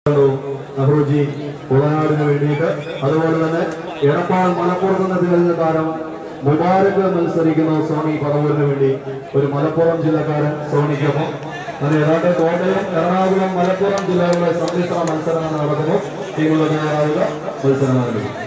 നെഹ്റുജി ഉളനാടിന് വേണ്ടിയിട്ട്. അതുപോലെ തന്നെ എടപ്പാൾ മലപ്പുറത്ത് നിന്ന് തികഞ്ഞ താരം മുബാരക് മത്സരിക്കുന്ന സോണി പറവൂരിന് വേണ്ടി ഒരു മലപ്പുറം ജില്ലക്കാരൻ സോണിക്കൊപ്പം. അങ്ങനെ ഏതാണ്ട് കോട്ടയം, എറണാകുളം, മലപ്പുറം ജില്ലകളിലെ സമ്മിശ്ര മത്സരങ്ങൾ നടക്കുന്നു. ടീമുകൾ തയ്യാറാവുക, മത്സരം ആരംഭിക്കും.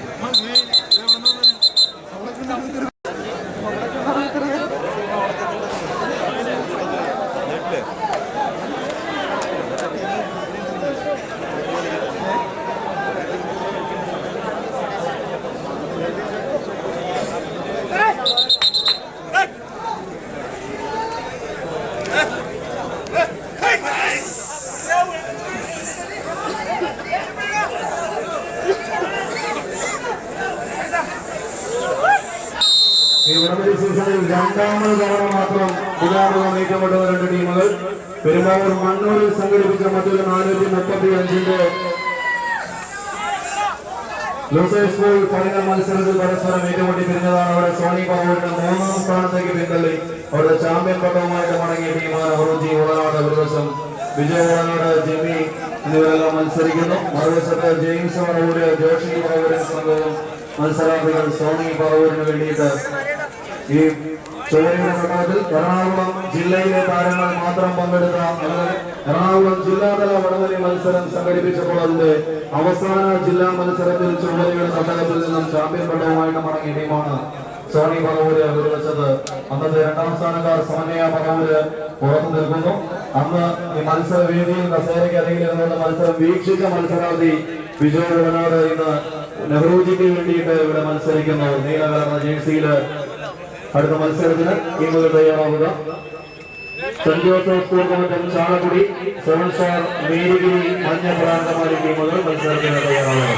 ഈ വടംവലി സീസണിൽ രണ്ടാമത് തവണ മാത്രം പുതാമുഖം നീക്കപ്പെട്ട രണ്ട് ടീമുകൾ. പെരുമ്പാവൂർ മണ്ണൂരിൽ സംഘടിപ്പിച്ച മറ്റൊരു 435ന്റെ ലൂസേഴ്സ് സ്കൂൾ ഫൈനൽ മത്സരത്തിൽ പരസ്പരം ഏറ്റുമുട്ടി പിരിഞ്ഞതാണ്. അവിടെ സോണി പറവൂരിന് 3ാം സ്ഥാനത്തേക്ക് പിന്തള്ളി അവിടെ ചാമ്പ്യൻ പട്ടവുമായിട്ട് മടങ്ങിയ ടീമാണ് നെഹ്റുജി ഉളനാട്. ഒരു വശം വിജയ് ഉളനാട്, ജിമ്മി എന്നിവരെല്ലാം മത്സരിക്കുന്നു. മറുവശത്ത് ജെയിംസ് പറവൂര്, ജോഷി പറവൂരിൻ സംഘവും മത്സരാർത്ഥികൾ സോണി പറവൂരിന് വേണ്ടിയിട്ട്. ഈ ചോരയുടെ ഘട്ടത്തിൽ എറണാകുളം ജില്ലയിലെ താരങ്ങൾ മാത്രം പങ്കെടുത്ത എറണാകുളം ജില്ലാതല വടംവലി മത്സരം സംഘടിപ്പിച്ചപ്പോൾ അതിന്റെ അവസാന ജില്ലാ മത്സരത്തിൽ ചുവലയുടെ തട്ടകത്തിൽ നിന്നും ചാമ്പ്യൻ പട്ടവുമായിട്ട് മടങ്ങിയ ടീമാണ് സോണി പറവൂര്. ഒരു വശത്ത് അന്നത്തെ 2ാം സ്ഥാനക്കാർ സമന്വയ പറവൂര് പുറത്തു നിൽക്കുന്നു. അന്ന് ഈ മത്സരവേദിയിൽ കസേരയ്ക്ക് അരികിൽ ഇരുന്നുകൊണ്ട് മത്സരം വീക്ഷിച്ച മത്സരാർത്ഥി വിജയ് ഉളനാട് ഇന്ന് നെഹ്റുജിക്ക് വേണ്ടിയിട്ട് ഇവിടെ മത്സരിക്കുന്നു. നീല കലർന്ന ജേഴ്സിയില്. അടുത്ത മത്സരത്തിന് ടീമുകൾ തയ്യാറാവുക. Saint Joseph school committee Chalakudy, 7 star Marygiri, മഞ്ഞ പ്രാന്തമാരി ടീമുകൾ മത്സരത്തിന് തയ്യാറാവുക.